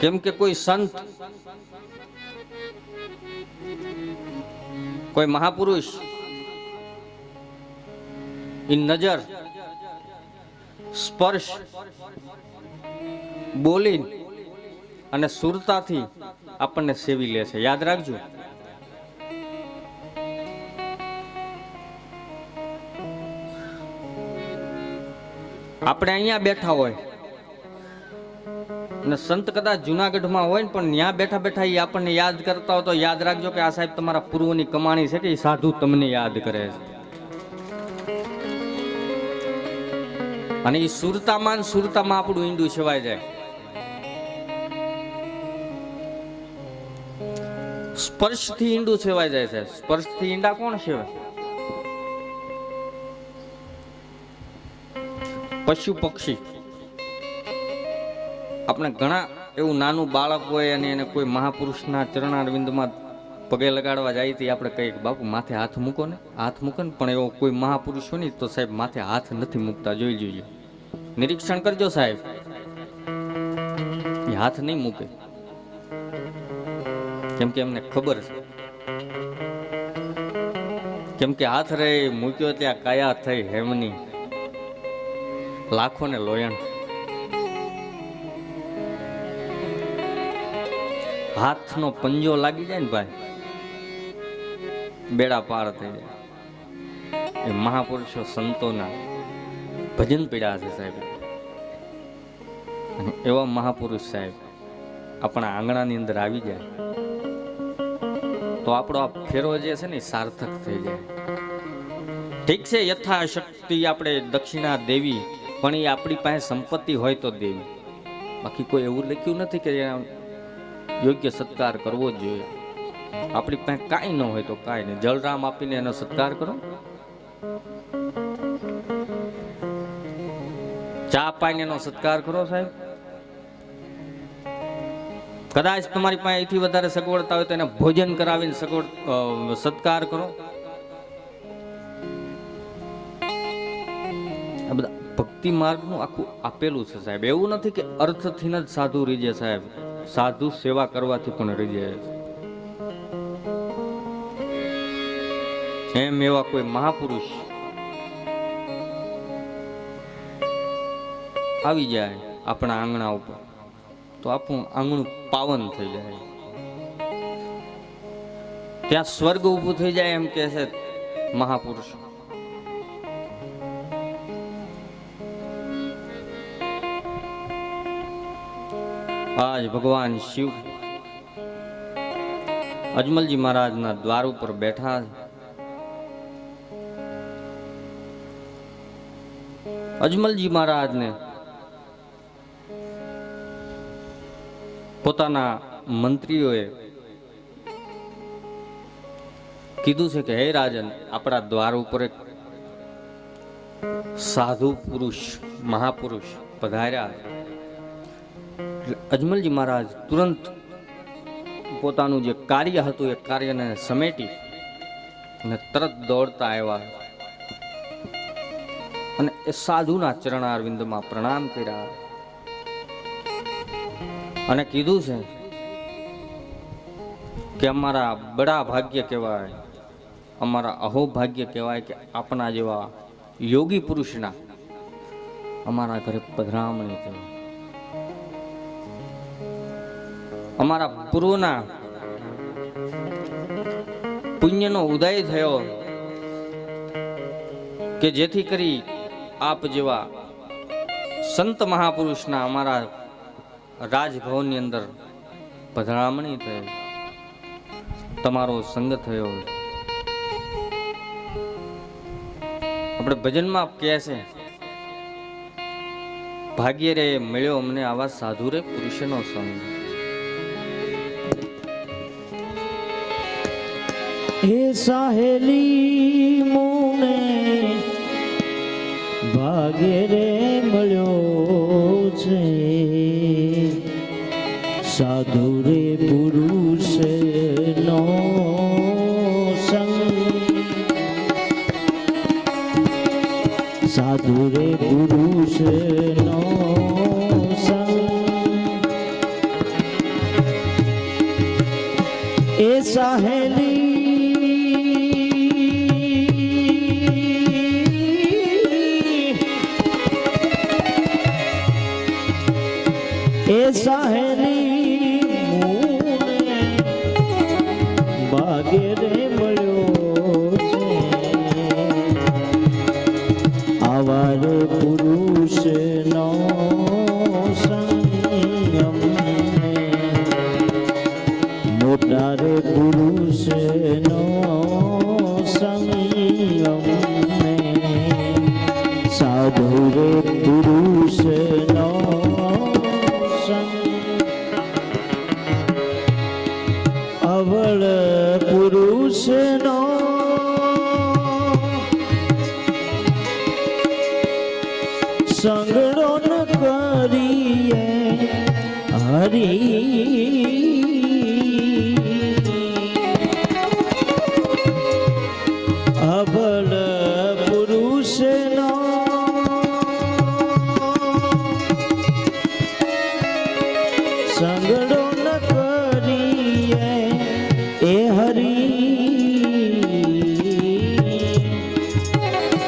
કેમ કે કોઈ સંત, કોઈ મહાપુરુષ ઈ નજર, સ્પર્શ, બોલી અને સુરતાથી આપણને સેવી લે છે. યાદ રાખજો. આપણે અહીંયા બેઠા હોય અને સંત કદાચ જુનાગઢમાં હોય ને પણ ત્યાં બેઠા બેઠા એ આપણને યાદ કરતા હોય તો યાદ રાખજો કે આ સાહેબ તમારા પૂર્વની કમાણી છે કે એ સાધુ તમને યાદ કરે છે. અને એ સુરતામાં આપણું ઈંડું છવાઈ જાય. સ્પર્શથી ઈંડું છવાઈ જાય છે. સ્પર્શથી ઈંડા કોણ છેવાય? પશુ પક્ષી. આપણે ઘણા એવું નાનું બાળક હોય અને એને કોઈ મહાપુરુષના ચરણારવિંદમાં પગે લગાડવા જાય તો આપણે કહીએ કે બાપુ માથે હાથ મૂકો ને, હાથ મૂકો ને. પણ એવો કોઈ મહાપુરુષ હોય ને તો સાહેબ માથે હાથ નથી મૂકતા. જોઈ જોજો, નિરીક્ષણ કરજો સાહેબ, એ હાથ નહીં મૂકે. કેમ કે એમને ખબર છે, કેમ કે હાથ રે મૂક્યો ત્યાં કાયા થઈ હેમની, લાખો ને લોયણ. હાથનો પંજો લાગી જાય ને ભાઈ, બેડા પાર થઈ જાય. એ મહાપુરુષો સંતોના ભજન પીડા છે સાહેબ. અને એવા મહાપુરુષ સાહેબ આપણા આંગણાની અંદર આવી જાય તો આપણો આ ફેરો જે છે ને સાર્થક થઈ જાય. ઠીક છે, યથાશક્તિ આપણે દક્ષિણા દેવી, પણ એ આપણી પાસે સંપત્તિ હોય તો દેવી. બાકી કોઈ એવું લખ્યું નથી કે યોગ્ય સત્કાર કરવો જ જોઈએ. આપણી પાસે કાંઈ ન હોય તો કાંઈ નહીં, જળરામ આપીને એનો સત્કાર કરો. ચા પાઈને એનો સત્કાર કરો સાહેબ. કદાચ તમારી પાસે એથી વધારે સગવડતા હોય તો એને ભોજન કરાવીને સત્કાર કરો. આ બધા ભક્તિ માર્ગનું આખું આપેલું છે સાહેબ. એવું નથી કે અર્થથી જ સાધુ રીજે સાહેબ, સાધુ સેવા કરવાથી પણ રીજે. એમ એવા કોઈ મહાપુરુષ આવી જાય આપણા આંગણા ઉપર તો આપણું આંગણું પાવન થઈ જાય. ત્યાં સ્વર્ગ ઊભું થઈ જાય એમ કે છે મહાપુરુષ. આજ ભગવાન શિવ અજમલજી મહારાજના દ્વાર ઉપર બેઠા. અજમલજી મહારાજને પોતાના મંત્રીઓએ કીધું છે કે હે રાજન, આપણા દ્વાર ઉપર એક સાધુ પુરુષ, મહાપુરુષ પધાર્યા. અજમલજી મહારાજ તુરંત પોતાનું જે કાર્ય હતું એ કાર્યને સમેટી અને તરત દોડતા આવ્યા અને એ સાધુના ચરણારવિંદમાં પ્રણામ કર્યા અને કીધું છે કે અમારા બડા ભાગ્ય કહેવાય, અમારા અહોભાગ્ય કહેવાય કે આપણા જેવા યોગી પુરુષના અમારા ઘરે પધરામણી થઈ. અમારા પૂર્વના પુણ્યનો ઉદય થયો કે જેથી કરી આપ જેવા સંત મહાપુરુષના અમારા રાજભવનની અંદર પધરામણી થઈ, તમારો સંગ થયો. આપણે ભજનમાં કહે છે ભાગ્ય રે મળ્યો અમને આવા સાધુ રે પુરુષનો સંગ. એ સાહેલી મુને ભાગ્ય રે મળ્યો છે સાધુ રે પુરુષનો સંગ, સાધુ રે પુરુષનો સંગ. સાહેલી મૂને ભાગે રે મળ્યો છે આવા રે પુરુષનો સંગમ મોટા રે પુરુષનો સંગમ સાધુ રે પુરુષનો અવળ પુરુષનો સંગડો ન કરીએ હરી અવળ પુરુષનો સંગડો ન કરીએ એ હરી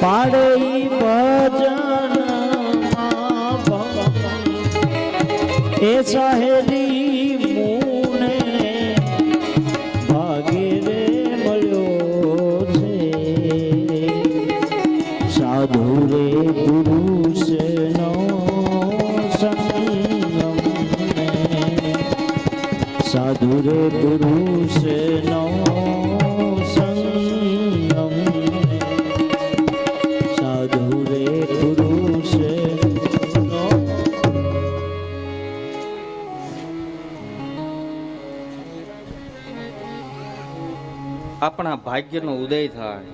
પાડે ભજન એ સાહેલી મૂને ભાગે રે મળ્યો છે સાધુ રે પુરુષનો સંગમ સાધુ રે પુરુષનો સંગમ સાધુ રે પુરુષનો આપણા ભાગ્યનો ઉદય થાય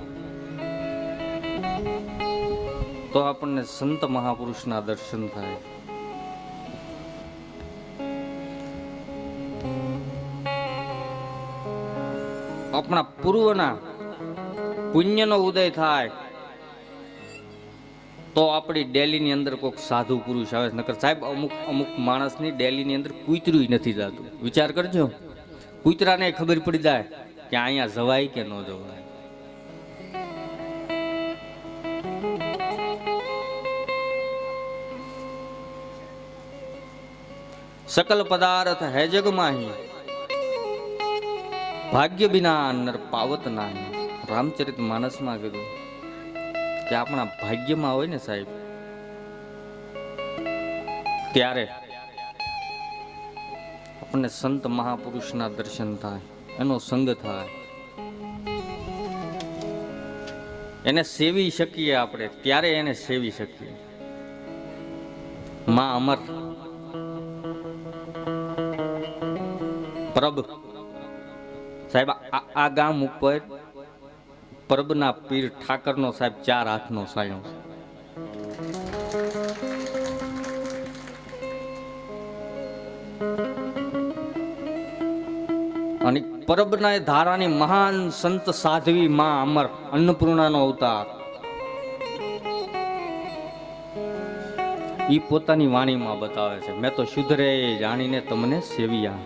તો આપણને સંત મહાપુરુષના દર્શન થાય. આપણા પૂર્વના પુણ્યનો ઉદય થાય તો આપણી ડેલીની અંદર કોઈક સાધુ પુરુષ આવે. નકર સાહેબ અમુક માણસની ડેલીની અંદર કૂતરું નથી જતું. વિચાર કરજો, કૂતરાને ખબર પડી જાય કે અહીંયા જવાય કે ન જવાય. સકલ પદાર્થ હે જગ માહી, ભાગ્ય બિના નર પાવત નાહી. રામચરિત માનસમાં કીધું કે આપણા ભાગ્યમાં હોય ને સાહેબ, ત્યારે આપણને સંત મહાપુરુષના દર્શન થાય, એનો સંગ થાય, એને સેવી શકીએ આપણે, ત્યારે એને સેવી શકીએ. માં અમર પ્રભ સાહેબ, આ ગામ ઉપર પરબના પીર ઠાકરનો સાહેબ 4 હાથનો સાયો છે. અને પરબના ધારાની મહાન સંત સાધ્વી માં અમર અન્નપૂર્ણાનો અવતાર, ઈ પોતાની વાણીમાં બતાવે છે, મેં તો શુદ્ધ રે જાણીને તમને સેવ્યા.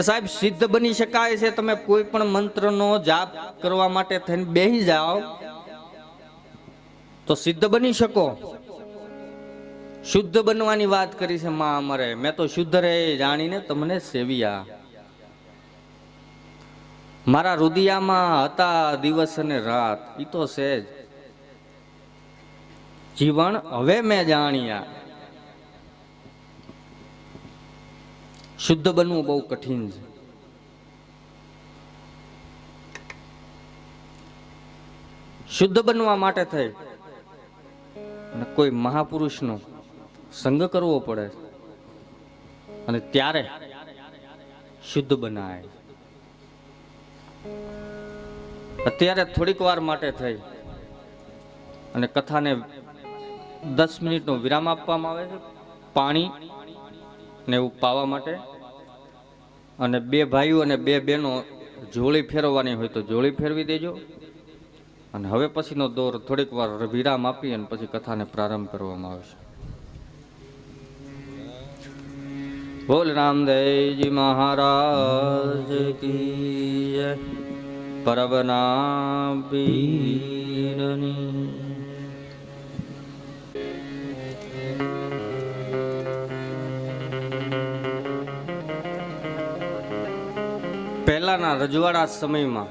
સાહેબ સિદ્ધ બની શકાય છે. તમે કોઈ પણ મંત્રનો જાપ કરવા માટે થઈને બેસી જાઓ તો સિદ્ધ બની શકો. શુદ્ધ બનવાની વાત કરી છે માં અમરે, મેં તો શુદ્ધ રે જાણીને તમને સેવ્યા. મારા રુદિયામાં હતા દિવસ અને રાત, ઈ તો છે જ જીવન હવે મેં જાણ્યા. શુદ્ધ બનવું બહુ કઠિન છે. શુદ્ધ બનવા માટે થઈ અને કોઈ મહાપુરુષનો સંગ કરવો પડે અને ત્યારે શુદ્ધ બનાય. અત્યારે થોડીક વાર માટે થઈ અને કથાને 10 મિનિટનો વિરામ આપવામાં આવે છે, પાણી ને એવું પાવા માટે. અને 2 ભાઈઓ અને 2 બહેનો જોડી ફેરવવાની હોય તો જોડી ફેરવી દેજો. અને હવે પછીનો દોર થોડીક વાર વિરામ આપી અને પછી કથાને પ્રારંભ કરવામાં આવશે. બોલ રામદેવજી મહારાજ કી જય. પરબના પીરની. પહેલાના રજવાડા સમયમાં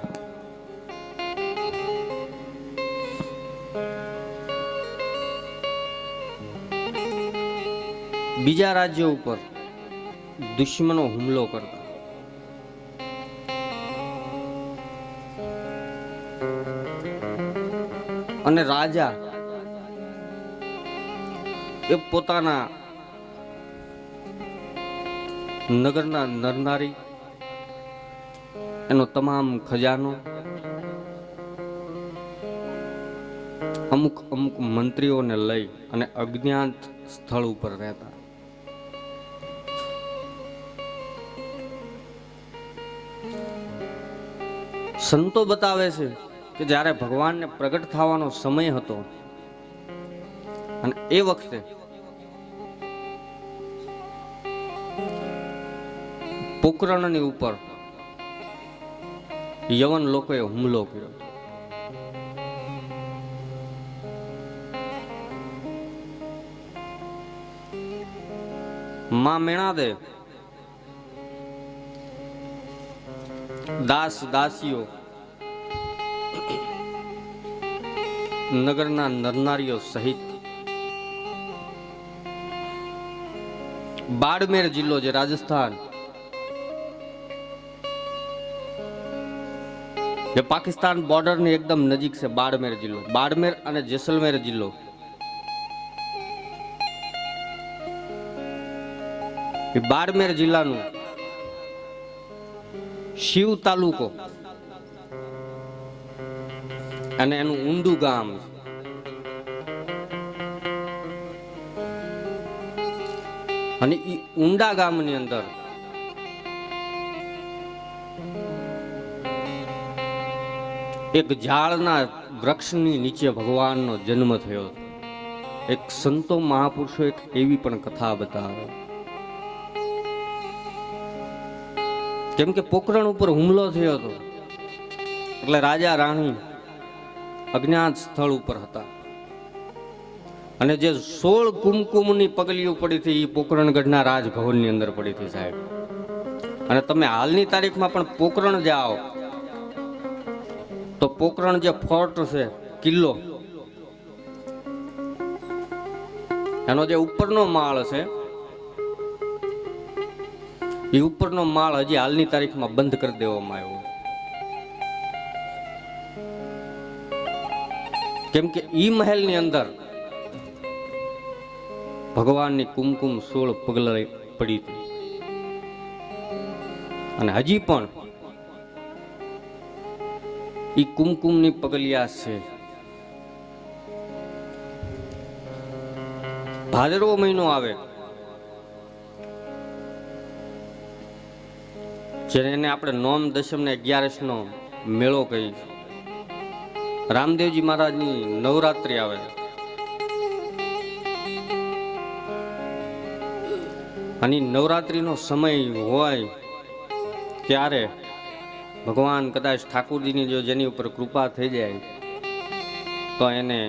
બીજા રાજ્યો ઉપર દુશ્મનો હુમલો કરતા. અને રાજા એ પોતાના નગરના નરનારી, એનો તમામ ખજાનો, અમુક અમુક મંત્રીઓને લઈ અને અજ્ઞાત સ્થળ ઉપર રહેતા. સંતો બતાવે છે કે જ્યારે ભગવાનને પ્રગટ થવાનો સમય હતો અને એ વખતે પોકરણની ઉપર યવન લોકોએ હુમલો કર્યો. માં મેણાદે દાસ દાસીઓ, નગરના નરનારીઓ સહિત બાડમેર જિલ્લો જે રાજસ્થાન, જે પાકિસ્તાન બોર્ડરની એકદમ નજીક છે, બાડમેર જિલ્લો, બાડમેર અને જેસલમેર જિલ્લો, એ બાડમેર જિલ્લાનું શિવ તાલુકો અને એનું ઊંડું ગામ. અને એ ઊંડા ગામની અંદર એક ઝાડના વૃક્ષની નીચે ભગવાનનો જન્મ થયો. એક સંતો મહાપુરુષો એક એવી પણ કથા બતાવે. કેમ કે પોકરણ ઉપર હુમલો થયો હતો એટલે રાજા રાણી અજ્ઞાત સ્થળ ઉપર હતા. અને જે 16 કુમકુમની પગલીઓ પડી હતી એ પોકરણગઢના રાજભવનની અંદર પડી હતી સાહેબ. અને તમે હાલની તારીખમાં પણ પોકરણ જાઓ તો પોકરણ જે ફોર્ટ છે, કિલ્લો, એનો જે ઉપરનો માળ છે એ ઉપરનો માળ હજી હાલની તારીખમાં બંધ કરી દેવામાં આવ્યો. કેમ કે ઈ મહેલની અંદર ભગવાનની કુમકુમ 16 પગલા પડી હતી. અને હજી પણ ઈ કુમકુમની પગલિયા છે. ભાદરવો મહિનો આવે જેને આપણે નોમ દશમ ને 11 નો મેળો કહી, રામદેવજી મહારાજની નવરાત્રી આવે. અને નવરાત્રીનો સમય હોય ત્યારે ભગવાન કદાચ ઠાકોરજીની જો જેની ઉપર કૃપા થઈ જાય તો એને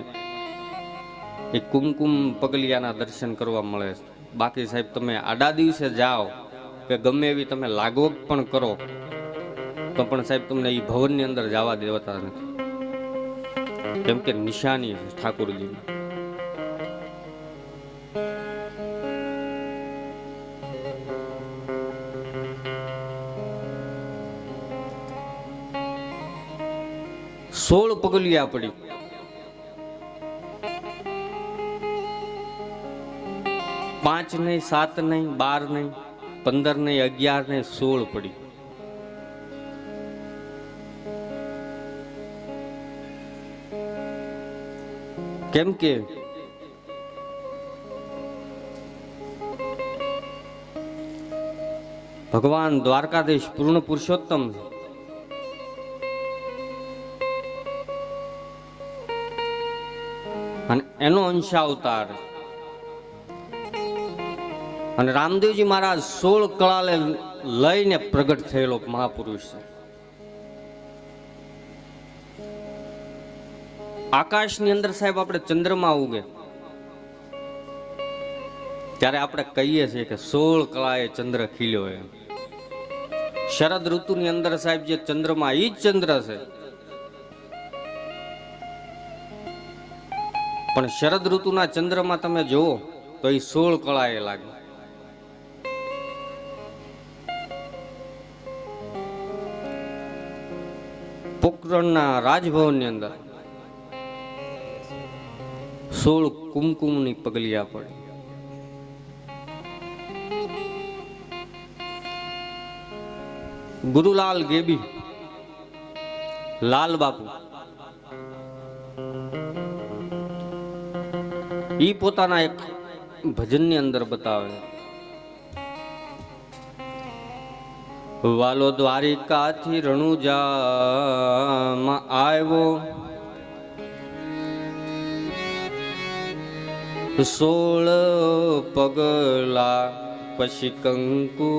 એ કુમકુમ પગલિયાના દર્શન કરવા મળે. બાકી સાહેબ તમે આડા દિવસે જાઓ કે ગમે એવી તમે લાગવગ પણ કરો તો પણ સાહેબ તમને એ ભવનની અંદર જવા દેવાતા નથી. કેમ કે નિશાની છે ઠાકોરજીની. સોળ પગલિયા પડી. પાંચ નહીં, 7 નહીં, 12 નહીં, 15 નહીં, 11 નહીં, 16 પડી. કેમ કે ભગવાન દ્વારકાધીશ પૂર્ણ પુરુષોત્તમ અને એનો અંશાવતાર અને રામદેવજી મહારાજ 16 કળાને લઈને પ્રગટ થયેલો મહાપુરુષ છે. આકાશની અંદર સાહેબ આપણે ચંદ્રમા ઉગે ત્યારે આપણે કહીએ છીએ કે 16 કળાએ ચંદ્ર ખીલ્યો એમ. શરદ ઋતુની અંદર સાહેબ જે ચંદ્રમા ઈ જ ચંદ્ર છે, પણ શરદ ઋતુના ચંદ્રમાં તમે જુઓ તો એ 16 કળાએ લાગે. પોખરણના રાજભવનની અંદર 16 કુમકુમની પગલિયા પડી. ગુરુલાલ ગેબી લાલ બાપુ ઈ પોતાના એક ભજનની અંદર બતાવે, વાલો દ્વારિકાથી રણુજામાં આવ્યો, 16 પગલા પછી કંકુ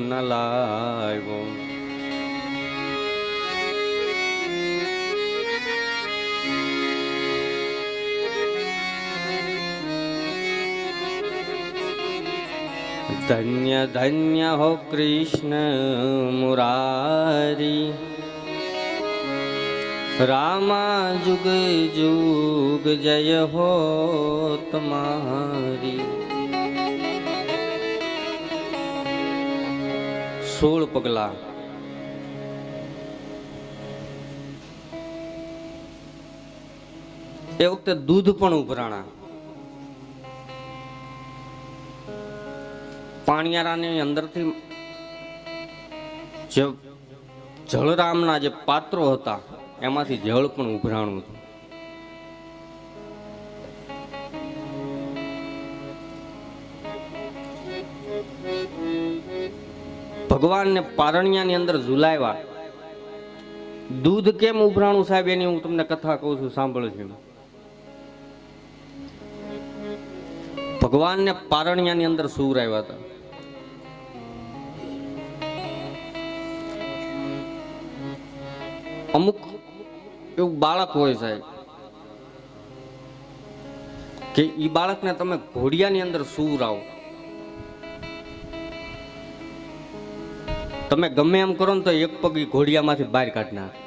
ન લાવ્યો. ધન્ય ધન્ય હો કૃષ્ણ મુરારી, રામા જુગ જુગ જય હો તમારી. 16 પગલા. એ વખતે દૂધ પણ ઉભરાણા. પાણિયારાની અંદરથી જે જળરામના જે પાત્રો હતા એમાંથી જળ પણ ઉભરાણું હતું. ભગવાનને પારણિયાની અંદર ઝુલાવ્યા. દૂધ કેમ ઉભરાણું સાહેબ એની હું તમને કથા કહું છું, સાંભળજો. ભગવાનને પારણિયાની અંદર સુવરાવ્યા હતા. અમુક એવું બાળક હોય સાહેબ કે ઈ બાળકને તમે ઘોડિયાની અંદર સુવરાવો, તમે ગમે એમ કરો ને તો એક પગ ઈ ઘોડિયામાંથી બહાર કાઢી નાખે.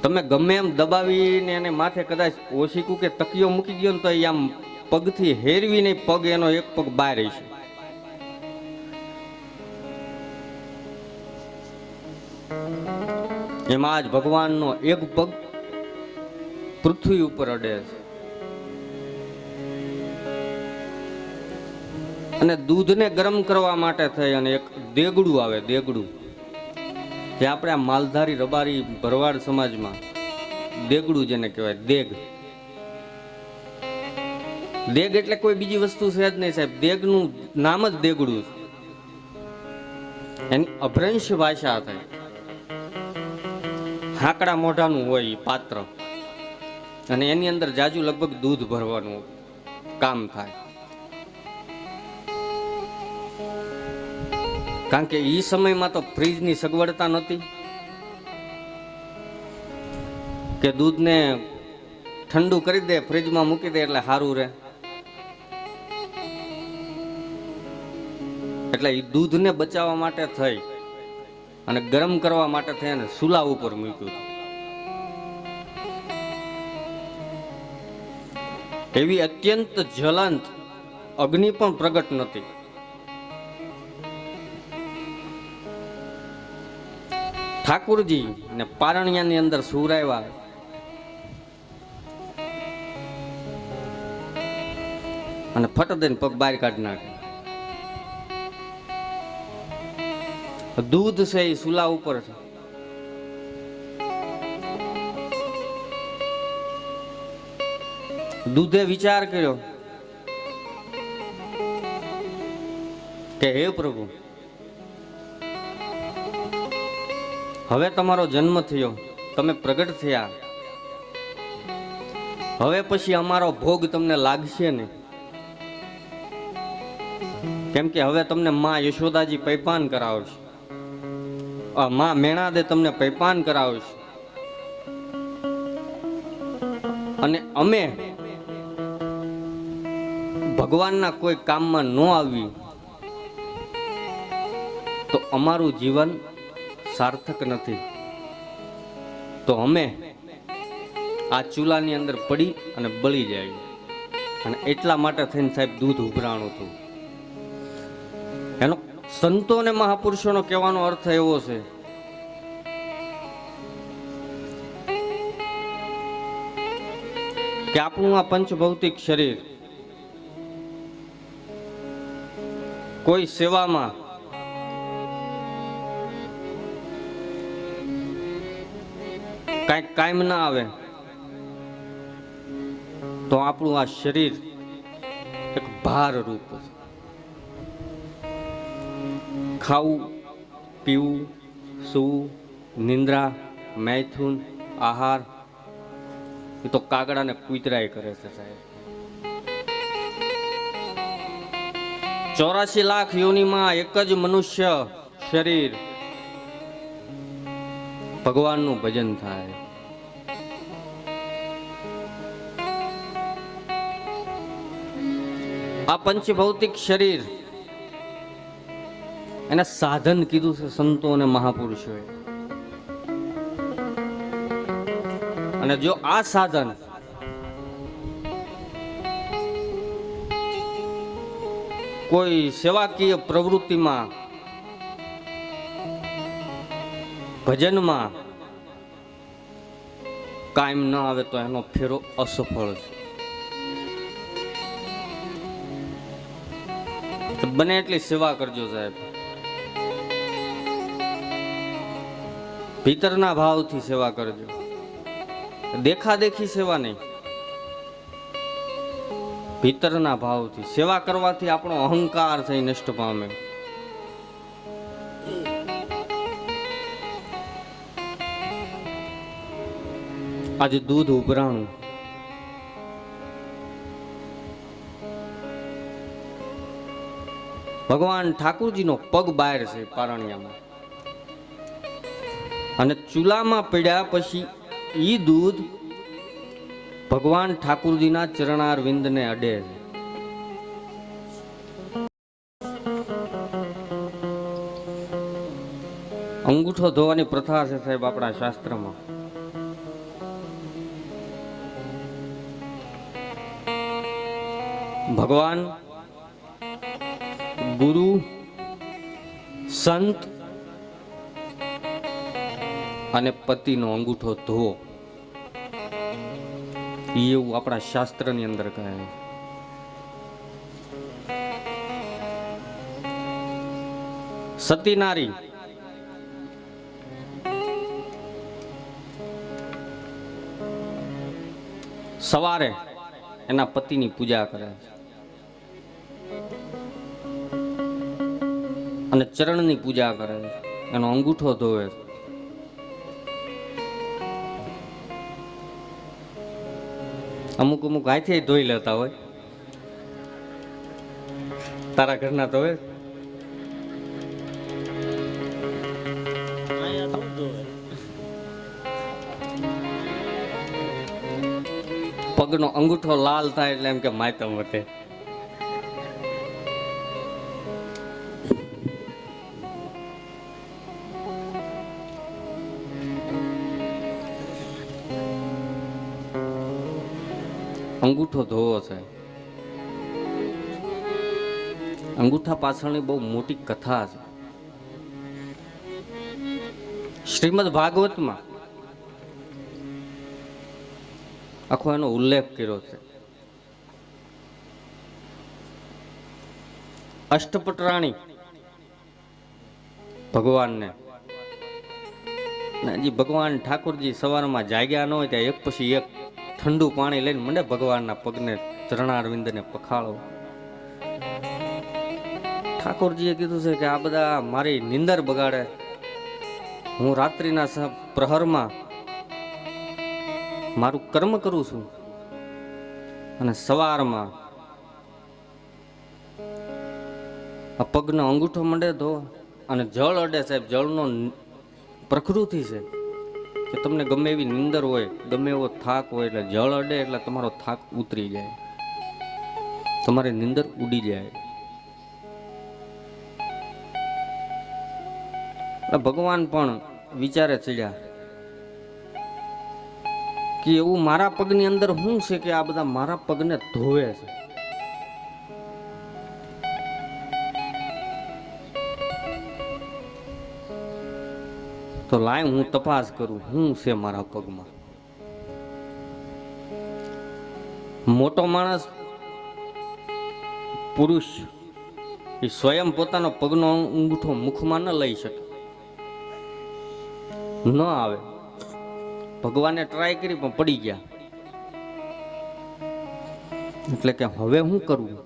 તમે ગમે એમ દબાવીને એને માથે કદાચ ઓશીકું કે તકિયો મૂકી દો ને તો એ આમ પગથી હેરવીને પગ એનો એક પગ બહાર રહેશે. એમાં આજ ભગવાનનો એક પગ પૃથ્વી ઉપર અડે છે. અને દૂધને ગરમ કરવા માટે થઈ અને એક દેગડું આવે, દેગડું જે આપણે આ માલધારી રબારી ભરવાડ સમાજમાં દેગડું જેને કહેવાય, દેગ. દેગ એટલે કોઈ બીજી વસ્તુ છે જ નહીં સાહેબ, દેગનું નામ જ દેગડું છે. એની અભ્રંશ ભાષા થાય, હાકડા મોઢાનું હોય પાત્ર, અને એની અંદર જાજુ લગભગ દૂધ ભરવાનું કામ થાય. કારણ કે ઈ સમયમાં તો ફ્રીજની સગવડતા નહોતી કે દૂધને ઠંડુ કરી દે, ફ્રીજમાં મૂકી દે એટલે સારું રહે. એટલે એ દૂધને બચાવવા માટે થઈ અને ગરમ કરવા માટે થઈ અને સુલા ઉપર મૂક્યું. એવી અત્યંત જ્વલંત અગ્નિ પણ પ્રગટ નથી. ઠાકુરજી ને પારણિયાની અંદર સુરાવ્યા. અને ફટ દઈને પગ બહાર કાઢી નાખે. દૂધ છે એ સુલા ઉપર છે. દૂધે વિચાર કર્યો કે હે પ્રભુ, હવે તમારો જન્મ થયો, તમે પ્રગટ થયા, હવે પછી અમારો ભોગ તમને લાગશે ને, કેમ કે હવે તમને માં યશોદાજી પૈપાન કરાવશે, માં મેણાદે તમને પૈપાન કરાવશે, અને અમે ભગવાનના કોઈ કામમાં ન આવી તો અમારું જીવન સાર્થક નથી. તો અમે આ ચૂલાની અંદર પડી અને બળી જાય, અને એટલા માટે થઈને સાહેબ દૂધ ઉભરાણું હતું. એનો સંતો અને મહાપુરુષોનો કહેવાનો અર્થ એવો છે કે આપણું આ પંચભૌતિક શરીર કોઈ સેવામાં કાંઈક કાયમ ના આવે તો આપણું આ શરીર એક ભાર રૂપ છે. ખાવું, પીવું, સૂવું, નિંદ્રા, મૈથુન, આહાર એ તો કાગડા ને કૂતરાય કરે છે સાહેબ. 84 લાખ યોનિમાં એક જ મનુષ્ય શરીર ભગવાનનું ભજન થાય. આ પંચભૌતિક શરીર એને સાધન કીધું છે સંતો અને મહાપુરુષોએ. અને જો આ સાધન કોઈ સેવાકીય પ્રવૃત્તિમાં, ભજનમાં કાયમ ન આવે તો એનો ફેરો અસફળ છે. બને એટલી સેવા કરજો સાહેબ, ભીતરના ભાવથી સેવા કરજો, દેખાદેખી સેવા નહીં, ભીતરના ભાવથી સેવા કરવાથી આપણો અહંકાર થઈ નષ્ટ પામે. આજે દૂધ ઉભરાણું, ભગવાન ઠાકુરજીનો પગ બહાર છે પારણિયામાં, અને ચૂલામાં પડ્યા પછી ઈ દૂધ ભગવાન ઠાકુરજીના ચરણારવિંદને અડે છે. અંગૂઠો ધોવાની પ્રથા છે સાહેબ આપણા શાસ્ત્રમાં. ભગવાન, ગુરુ, સંત અને પતિનો અંગૂઠો ધોવો, એવું આપણા શાસ્ત્રની અંદર કહે છે. સતી નારી સવારે એના પતિની પૂજા કરે છે અને ચરણની પૂજા કરે છે, એનો અંગૂઠો ધોવે છે. અમુક અમુક હાથે ધોઈ લેતા હોય, તારા ઘરના ધોવે? પગનો અંગૂઠો લાલ થાય એટલે એમ કે માયતમ વટે. અંગૂઠો ધોવો છે. અંગૂઠા પાછળની બહુ મોટી કથા છે. શ્રીમદ ભાગવતમાં આખો એનો ઉલ્લેખ કર્યો છે. અષ્ટપટરાણી ભગવાનને, હજી ભગવાન ઠાકોરજી સવારમાં જાગ્યા ન હોય ત્યાં એક પછી એક ઠંડુ પાણી લઈને મને ભગવાનના પગને ચરણારવિંદને પખાળો. ઠાકોરજીએ કીધું છે કે આ બધા મારી નિંદર બગાડે, હું રાત્રિના પ્રહરમાં મારું કર્મ કરું છું, અને સવારમાં આ પગનો અંગૂઠો મંડે ધો અને જળ અડે સાહેબ. જળનો પ્રકૃતિ છે કે તમને ગમે એવી નીંદર હોય, ગમે એવો થાક હોય, એટલે જળ અડે એટલે તમારો થાક ઉતરી જાય, તમારી નીંદર ઉડી જાય. ભગવાન પણ વિચારે ચડ્યા કે એવું મારા પગની અંદર શું છે કે આ બધા મારા પગને ધોવે છે. તો લાય હું તપાસ કરું શું છે મારા પગમાં. મોટો માણસ પુરુષ એ સ્વયં પોતાનો પગનો અંગૂઠો મુખમાં ન લઈ શકે, ન આવે. ભગવાને ટ્રાય કરી પણ પડી ગયા. એટલે કે હવે શું કરવું?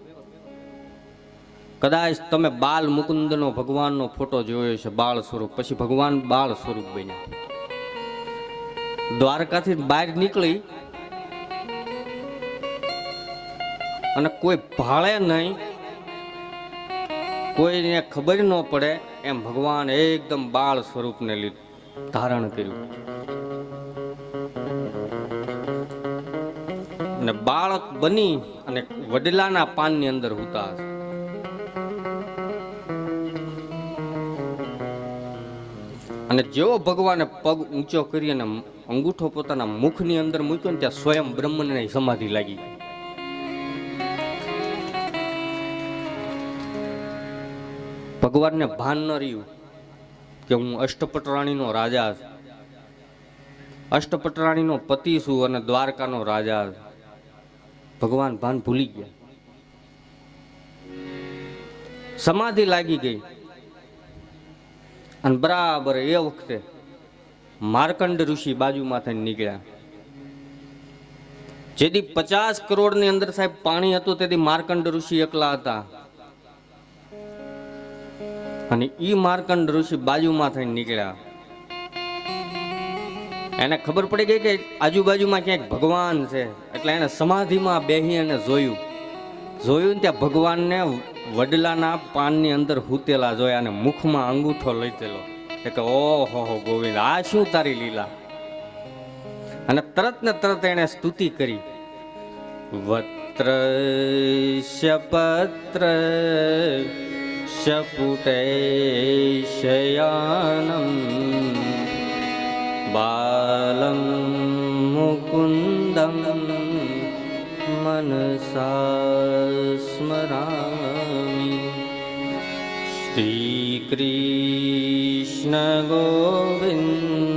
કદાચ તમે બાલ મુકુંદનો ભગવાનનો ફોટો જોયો છે, બાળ સ્વરૂપ. પછી ભગવાન બાળ સ્વરૂપ બન્યા. દ્વારકાથી બહાર નીકળી અને કોઈ ભાળે નહીં, કોઈને ખબર ન પડે એમ ભગવાન એકદમ બાળ સ્વરૂપને ધારણ કર્યું. અને બાળક બની અને વડલાના પાનની અંદર હુતા હશે. અને જેવો ભગવાને પગ ઊંચો કરી અને અંગૂઠો પોતાના મુખની અંદર મૂક્યો ને ત્યાં સ્વયં બ્રહ્મની સમાધિ લાગી ગઈ. ભગવાનને ભાન ન રહ્યું કે હું અષ્ટપટરાણીનો રાજા છું, અષ્ટપટરાણીનો પતિ છું અને દ્વારકાનો રાજા છું. ભગવાન ભાન ભૂલી ગયા, સમાધિ લાગી ગઈ. અને બરાબર એ વખતે માર્કંડ ઋષિ બાજુમાં થઈને નીકળ્યા. જેથી 50 કરોડની અંદર સાહેબ પાણી હતું, તેથી માર્કંડ ઋષિ એકલા હતા. અને ઈ માર્કંડ ઋષિ બાજુમાં થઈને નીકળ્યા. એને ખબર પડી ગઈ કે આજુબાજુમાં ક્યાંક ભગવાન છે. એટલે એને સમાધિમાં બેહી અને જોયું ત્યાં ભગવાનને વડલાના પાનની અંદર હૂતેલા જોયા અને મુખમાં અંગૂઠો લીધેલો. કે ઓહો ગોવિંદ, આ શું તારી લીલા. અને તરત ને તરત એને સ્તુતિ કરી. વત્ર શપત્ર શપુટે શયાનમ બાલમ મુકુંદમ મનસા સ્મરામિ. શ્રી કૃષ્ણ ગોવિંદ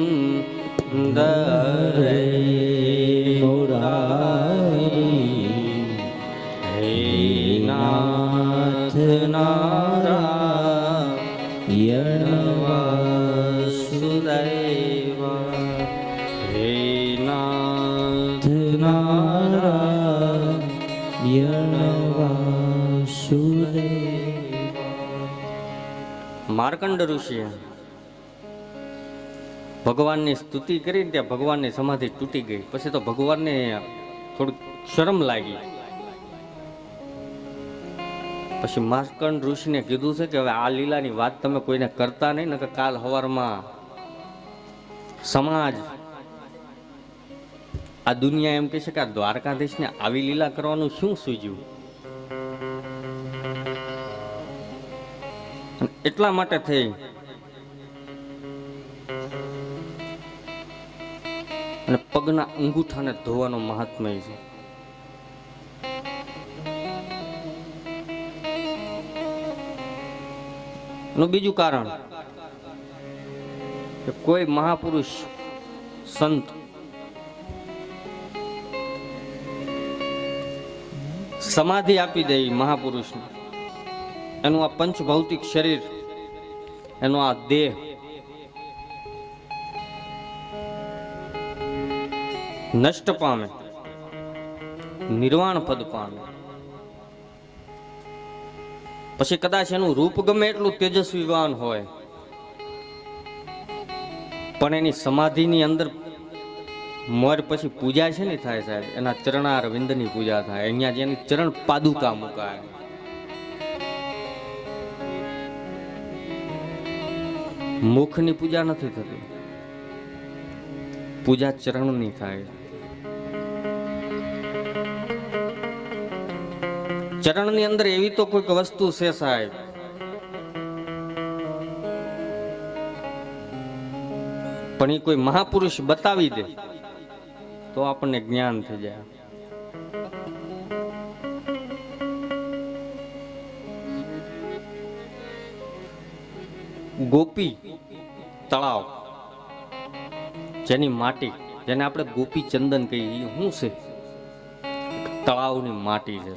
હરે મુરારી હે નાથ નારાયણ વાસુદેવ હે નાથ નારાયણ વાસુદેવ. માર્કંડ ઋષિએ ભગવાનની સ્તુતિ કરીને ત્યાં ભગવાનની સમાધિ તૂટી ગઈ. પછી તો ભગવાનને થોડીક શરમ લાગી. પછી માર્કંડ ઋષિને કીધું છે કે હવે આ લીલાની વાત તમે કોઈને કરતા નહીં, ને કાલ સવારમાં સમાજ આ દુનિયા એમ કહે છે કે આ દ્વારકાધીશને આવી લીલા કરવાનું શું સૂઝ્યું. એટલા માટે થઈ અને પગના અંગૂઠાને ધોવાનો મહાત્મય છે. એનું બીજું કારણ કે કોઈ મહાપુરુષ સંત સમાધિ આપી દે મહાપુરુષને, એનું આ પંચભૌતિક શરીર, એનો આ દેહ નષ્ટ પામે, નિર્વાણ પદ પામે. પછી કદાચ એનું રૂપ ગમે એટલું તેજસ્વીવાન હોય, પણ એની સમાધિની અંદર મોર પછી પૂજા છે ને થાય સાહેબ, એના ચરણાર વિંદની પૂજા થાય. અહીંયા જેની ચરણ પાદુકા મુકાય. મુખની પૂજા નથી થતી, પૂજા ચરણની થાય. ચરણની અંદર એવી તો કોઈક વસ્તુ છે સાહેબ, પણ એ કોઈ મહાપુરુષ બતાવી દે તો આપણને જ્ઞાન થઈ જાય. ગોપી તળાવ, જેની માટી, જેને આપણે ગોપી ચંદન કહીએ, એ શું છે? તળાવની માટી છે.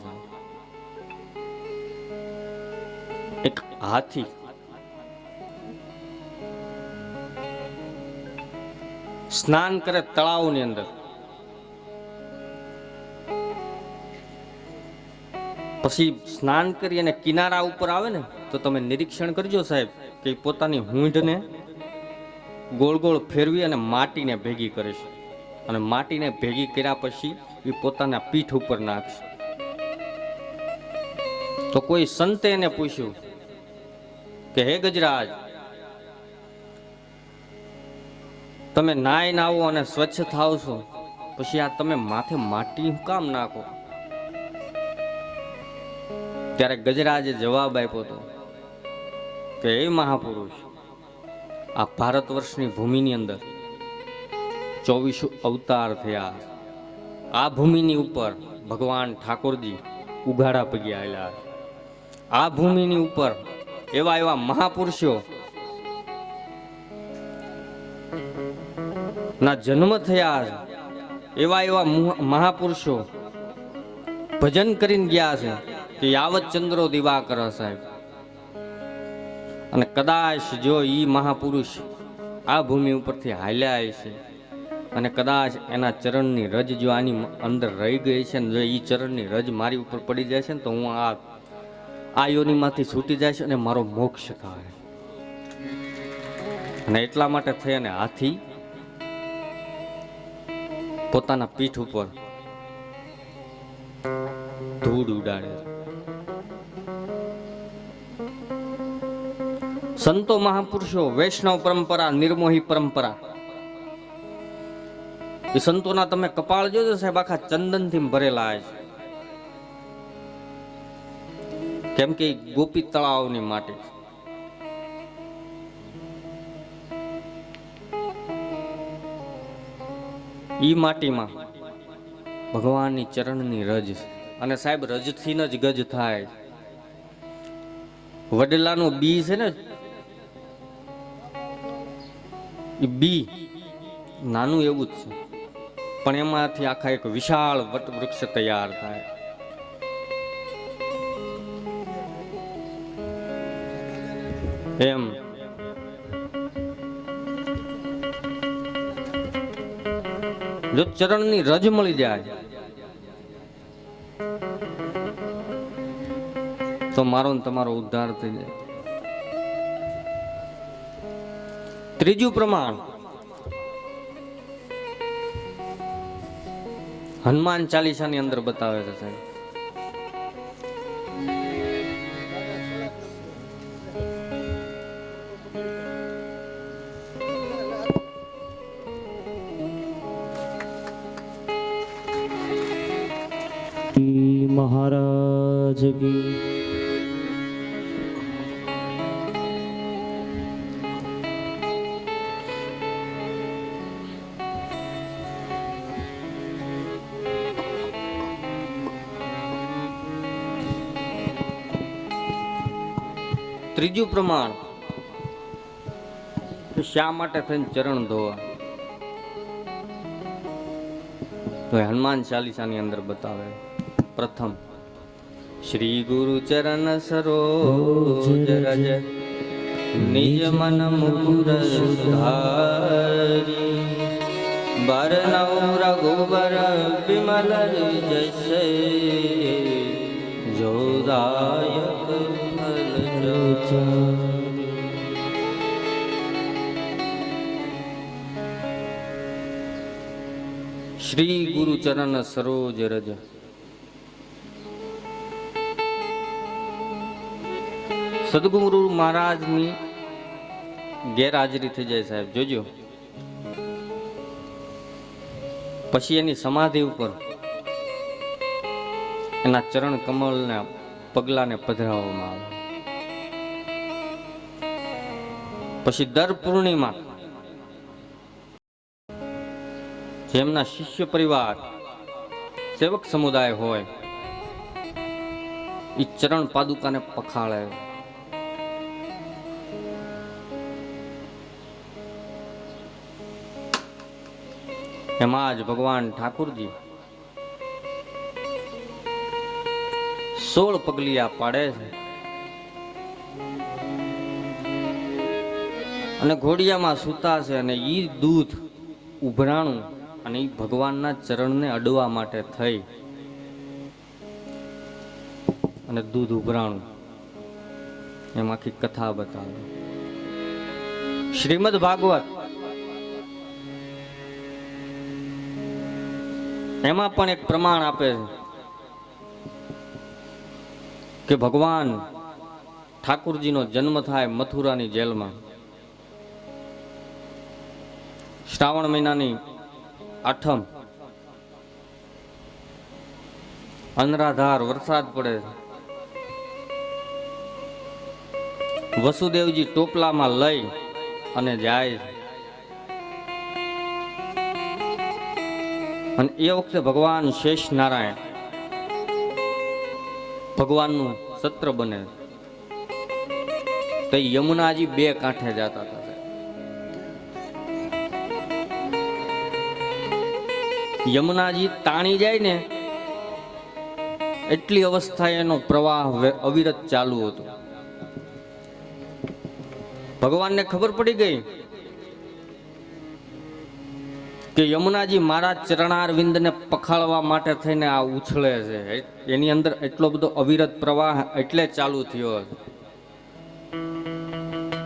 એક હાથી સ્નાન કરે તળાવની અંદર, પછી સ્નાન કરી અને કિનારા ઉપર આવે ને તો તમે નિરીક્ષણ કરજો સાહેબ કે પોતાની હૂંઢને ગોળ ગોળ ફેરવી અને માટીને ભેગી કરે છે, અને માટીને ભેગી કર્યા પછી એ પોતાના પીઠ ઉપર નાખશે. તો કોઈ સંતે એને પૂછ્યું કે હે ગજરાજ, તમે નાઈને આવો અને સ્વચ્છ થાવ છો, પછી આ તમે માથે માટી કામ નાખો? ત્યારે ગજરાજે જવાબ આપ્યો હતો કે હે મહાપુરુષ, આ ભારત વર્ષની ભૂમિની અંદર 24 અવતાર થયા. આ ભૂમિની ઉપર ભગવાન ઠાકોરજી ઉઘાડા પગે આવેલા. આ ભૂમિની ઉપર એવા એવા મહાપુરુષો ના જન્મ થયા છે. એવા એવા મહાપુરુષો ભજન કરીને ગયા છે કે યાવત ચંદ્રો દિવાકર સાહેબ. અને કદાચ જો ઈ મહાપુરુષ આ ભૂમિ ઉપરથી હાલ્યા છે અને કદાચ એના ચરણની રજ જો આની અંદર રહી ગઈ છે ને, જો ઈ ચરણની રજ મારી ઉપર પડી જાય છે ને, તો હું આ યોનિમાંથી છૂટી જાય છે અને મારો મોક્ષ થાય. અને એટલા માટે થઈ અને હાથી પોતાના પીઠ ઉપર ધૂળ ઉડાડે. સંતો મહાપુરુષો, વૈષ્ણવ પરંપરા, નિર્મોહી પરંપરા, એ સંતોના તમે કપાળ જોજો સાહેબ, આખા ચંદનથી ભરેલા છે. કેમ કે ગોપી તળાવની માટી. ઈ માટીમાં ભગવાનની ચરણની રજ, અને સાહેબ રજથી જ ગજ થાય. વડલાનું બી છે ને, એ બી નાનું એવું જ છે, પણ એમાંથી આખા એક વિશાળ વટ વૃક્ષ તૈયાર થાય. એમ જો ચરણની રજ મળી જાય તો મારો ને તમારો ઉદ્ધાર થઈ જાય. ત્રીજું પ્રમાણ હનુમાન ચાલીસાની અંદર બતાવે છે સાહેબ. મહારાજ કી ત્રીજું પ્રમાણ કે શા માટે થઈને ચરણ ધોવા, તો હનુમાન ચાલીસાની અંદર બતાવે. પ્રથમ, શ્રી ગુરુ ચરણ સરોજ રજ નિજ મન મુકુર સુધારી, બરનઉ રઘુબર વિમલ જશે, જોદાયક ફલ શ્રી ગુરુ ચરણ સરોજ રજ. સદગુરુ મહારાજની ગેરહાજરી થઈ જાય સાહેબ, જોજો. પછી એની સમાધિ ઉપર એના ચરણ કમળના પગલાને પધરાવવામાં આવે. પછી દર પૂર્ણિમા જેમના શિષ્ય પરિવાર સેવક સમુદાય હોય એ ચરણ પાદુકાને પખાળે. એમાં જ ભગવાન ઠાકુરજી 16 પગલિયા પાડે છે અને ઘોડિયામાં સૂતા છે અને ઈ દૂધ ઉભરાણું અને ઈ ભગવાનના ચરણને અડવા માટે થઈ અને દૂધ ઉભરાણું એમ આખી કથા બતાવે. શ્રીમદ ભાગવત એમાં પણ એક પ્રમાણ આપે છે કે ભગવાન ઠાકુરજીનો જન્મ થાય મથુરાની જેલમાં. શ્રાવણ મહિનાની 8મ અનરાધાર વરસાદ પડે. વસુદેવજી ટોપલામાં લઈ અને જાય અને એ વખતે ભગવાન શેષ નારાયણ ભગવાનનું સત્ર બને. તો યમુનાજી 2 કાંઠે જતા હતા. યમુનાજી તાણી જાય ને એટલી અવસ્થાએ એનો પ્રવાહ અવિરત ચાલુ હતો. ભગવાનને ખબર પડી ગઈ કે યમુનાજી મારા ચરણારવિંદને પખાળવા માટે થઈને આ ઉછળે છે. એની અંદર એટલો બધો અવિરત પ્રવાહ એટલે ચાલુ થયો હતો.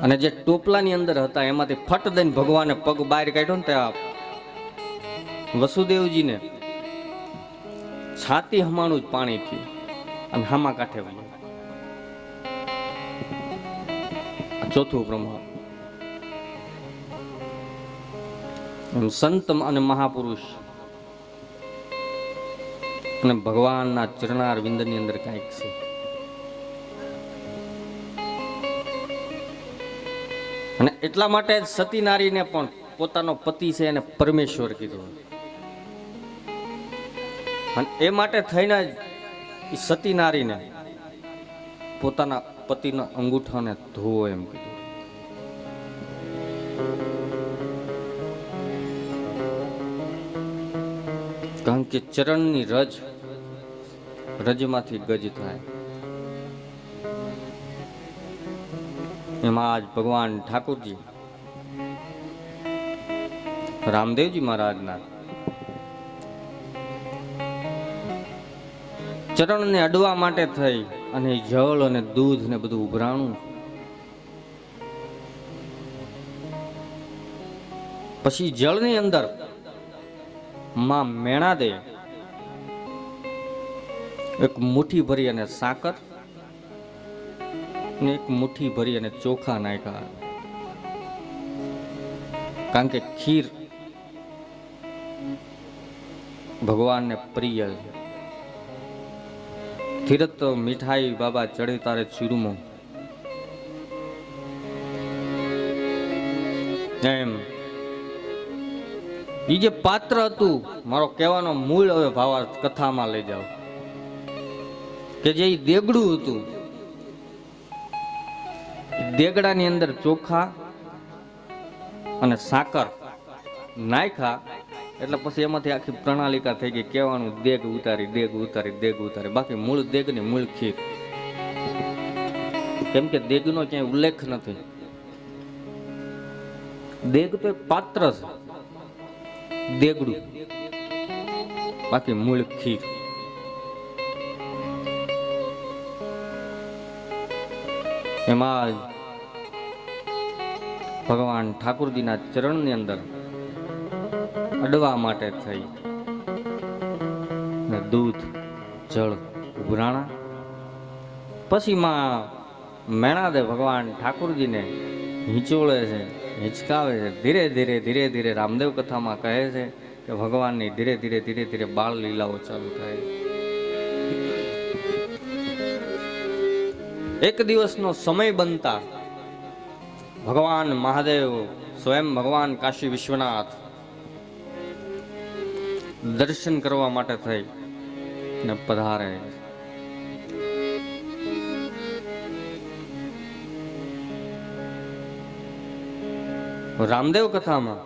અને જે ટોપલાની અંદર હતા એમાંથી ફટ દઈને ભગવાને પગ બહાર કાઢ્યો ને ત્યાં વસુદેવજીને છાતી હમાણું જ પાણી થયું અને હામા કાંઠે વળ્યા. ચોથું પ્રમાણ. સંત અને મહાપુરુષ અને ભગવાનના ચરણાર વિંદની અંદર કાંઈક છે. અને એટલા માટે સતી નારીને પણ પોતાનો પતિ છે એને પરમેશ્વર કીધું. અને એ માટે થઈને જ સતી નારીને પોતાના પતિના અંગૂઠાને ધોવો એમ કીધું. કારણ કે ચરણની રજમાંથી ગજ થાય. એમાં જ ભગવાન ઠાકુરજી રામદેવજી મહારાજના ચરણને અડવા માટે થઈ અને જળ અને દૂધ ને બધું ઉભરાણું. પછી જળની અંદર માં મેણા દે એક મુઠ્ઠી ભરી અને સાકર ને એક મુઠ્ઠી ભરી અને ચોખા નાખ્યા. કારણ કે ખીર ભગવાનને પ્રિય છે. ધીરત મીઠાઈ બાબા ચડે તારે ચૂરમો એમ. એ જે પાત્ર હતું, મારો કહેવાનો મૂળ હવે ભાવાર્થ કથામાં લઈ જાઓ કે જે દેગડું હતું, દેગડાની અંદર ચોખા અને સાકર નાખ્યા એટલે પછી એમાંથી આખી પ્રણાલિકા થઈ ગઈ. કહેવાનું દેગ ઉતારી દેગ ઉતારી દેગ ઉતારી. બાકી મૂળ દેગ ને મૂળ ખીર. કેમ કે દેગનો ક્યાંય ઉલ્લેખ નથી. દેગ તો એક પાત્ર છે, દેગડું, બાકી મૂળ ખીર. એમાં ભગવાન ઠાકુરજીના ચરણની અંદર અડવા માટે થઈ ને દૂધ જળ ઉભરાણા. પછી માં મેણાદે ભગવાન ઠાકોરજીને હિંચોળે છે, હિંચકાવે છે. ધીરે ધીરે ધીરે ધીરે રામદેવ કથામાં કહે છે કે ભગવાનની ધીરે ધીરે ધીરે ધીરે બાળ લીલાઓ ચાલુ થાય. એક દિવસનો સમય બનતા ભગવાન મહાદેવ સ્વયં ભગવાન કાશી વિશ્વનાથ દર્શન કરવા માટે થઈ ને પધારે. રામદેવ કથામાં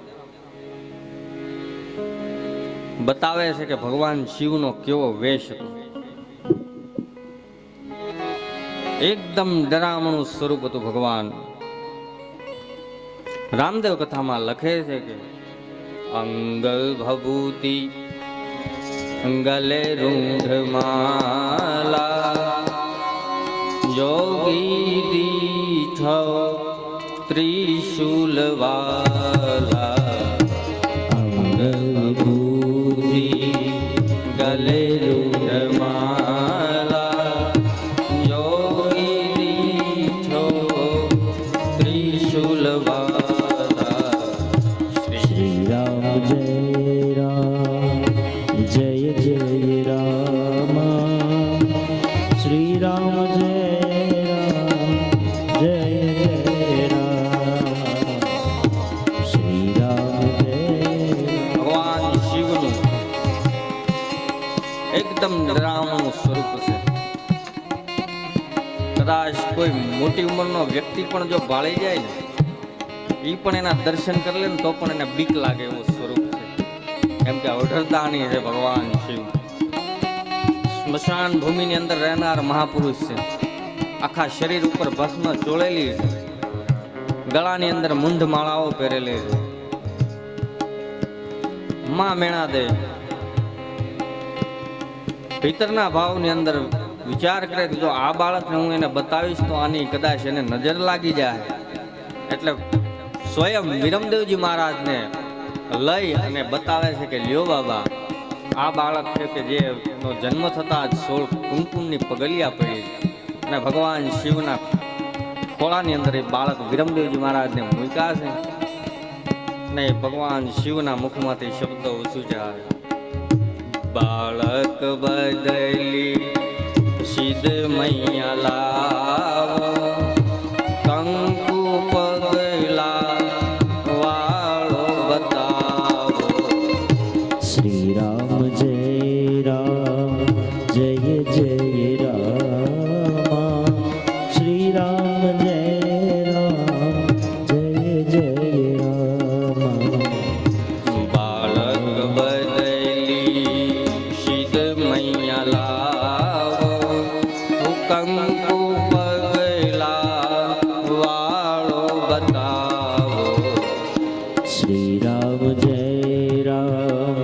બતાવે છે કે ભગવાન શિવનો કેવો વેશ હતો. એકદમ ડરામણું સ્વરૂપ હતું ભગવાન. રામદેવ કથામાં લખે છે કે અંગલ ભભૂતિ ગલે રૂંઢમાલા યોગી દીઠ ત્રિશુલવાલા અંગભૂતિ ગલે રૂંઢમાલા યોગી દીઠ ત્રિશુલવાલા. શ્રી રામ જય જય રામ શ્રી રામ જય રામ શ્રી રામ જય. ભગવાન શિવનું એકદમ ડરામણું સ્વરૂપ છે. કદાચ કોઈ મોટી ઉંમરનો વ્યક્તિ પણ જો ભાળી જાય ને એ પણ એના દર્શન કરી લે ને તો પણ એને બીક લાગે એવું સ્વરૂપ છે. કેમ કે અઢળદાની છે ભગવાન શિવ. સ્મશાન ભૂમિની અંદર રહેનાર મહાપુરુષ છે. આખા શરીર ઉપર ભસ્મ ચોળેલી છે. ગળાની અંદર મૂંઢ માળાઓ પહેરેલી છે. માં મેણાદે પિતરના ભાવની અંદર વિચાર કરે કે જો આ બાળકને હું એને બતાવીશ તો આની કદાચ એને નજર લાગી જાય. એટલે સ્વયં વિરમદેવજી મહારાજને લઈ અને બતાવે છે કે લ્યો બાબા, આ બાળક છે કે જેનો જન્મ થતા જ 16 કુમકુમની પગલિયા પડી અને ભગવાન શિવના ખોળાની અંદર એ બાળક વિરમદેવજી મહારાજને મૂક્યા છે ને ભગવાન શિવના મુખમાંથી શબ્દો ઉચ્ચારે, બાળક બદલી સિદ્ધ મૈયા લાવો, કંકુ પગલા વાળો બતાવો. શ્રી રામ જય જય રામ શ્રી રામ જય જય રામ. બાળક બદલી સિદ્ધ મૈયા લાવો, કંકુ પગલા વાળો બતાવો. શ્રી રામ જય જય રામ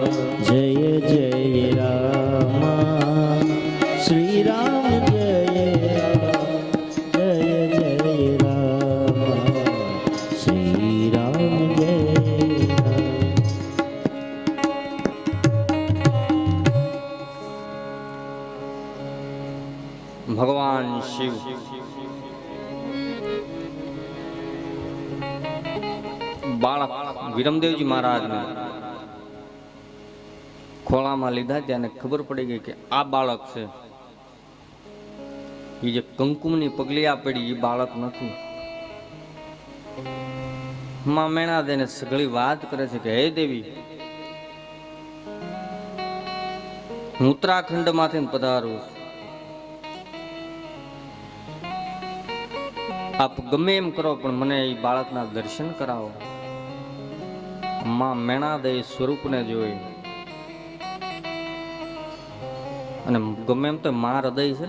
શ્રી રામ જય રામ શ્રી રામ જય ભગવાન શિવ બાળક વિરમદેવજી મહારાજને ખોળામાં લીધા ત્યારે ખબર પડી ગઈ કે આ બાળક છે. એ જે કંકુમની પગલિયા પડી એ બાળક નથી. માં મેણાદેને સઘળી વાત કરે છે કે હે દેવી, હું ઉત્તરાખંડમાંથી પધારું છું. આપ ગમે એમ કરો પણ મને એ બાળકના દર્શન કરાવો. માં મેણાદે સ્વરૂપને જોઈ અને ગમે એમ તો માં હૃદય છે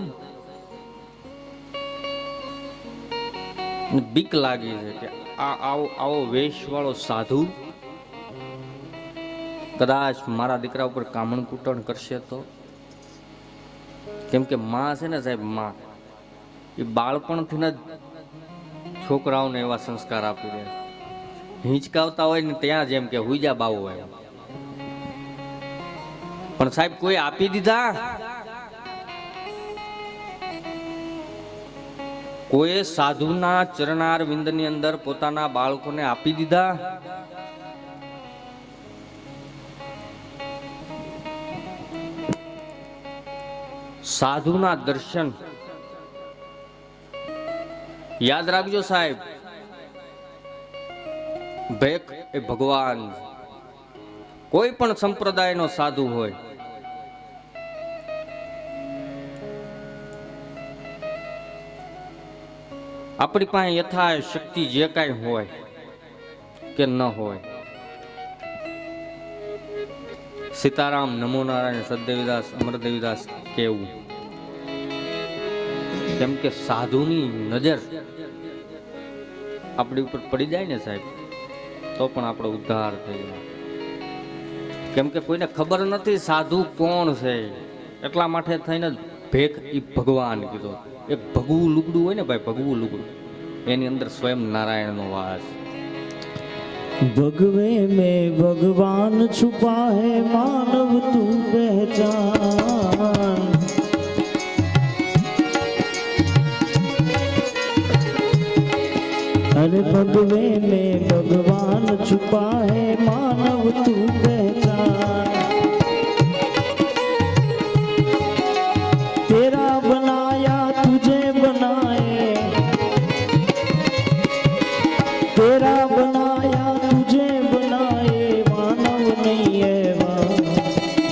ને બીક લાગી છે કે આવો વેશ વાળો સાધુ કદાચ મારા દીકરા ઉપર કામણ કૂટણ કરશે તો. કેમ કે માં છે ને સાહેબ, માં એ બાળપણથી જ છોકરાઓને એવા સંસ્કાર આપી દે. હિંચકાવતા હોય ને ત્યાં જેમ કે હુઈજા બાવો હોય પણ સાહેબ કોઈ આપી દીધા? કોઈ સાધુના ચરણાર વિંદની અંદર પોતાના બાળકોને આપી દીધા? સાધુના દર્શન યાદ રાખજો સાહેબ, ભેખ એ ભગવાન. કોઈ પણ સંપ્રદાયનો સાધુ હોય, આપણી પાસે યથા શક્તિ જે કાંઈ હોય કે ન હોય, સીતારામ, નમો નારાયણ, સદદેવીદાસ, અમરદેવીદાસ કેવું. કેમ કે સાધુની નજર આપણી ઉપર પડી જાય ને સાહેબ, તો પણ આપણો ઉદ્ધાર થઈ જાય. કેમ કે કોઈને ખબર નથી સાધુ કોણ છે, એટલા માટે થઈને ભેખ ઈ ભગવાન કીધો. એક ભગવું લુગડું હોય ને ભાઈ, ભગવું લુગડું, એની અંદર સ્વયં નારાયણનો વાસ. भगवे में भगवान छुपा है मानव तू पहचान। अरे भगवे में भगवान छुपा है मानव तू पहचान। तेरा बनाया तुझे बनाए, तेरा बनाया तुझे बनाए, मानव नहीं है वहाँ।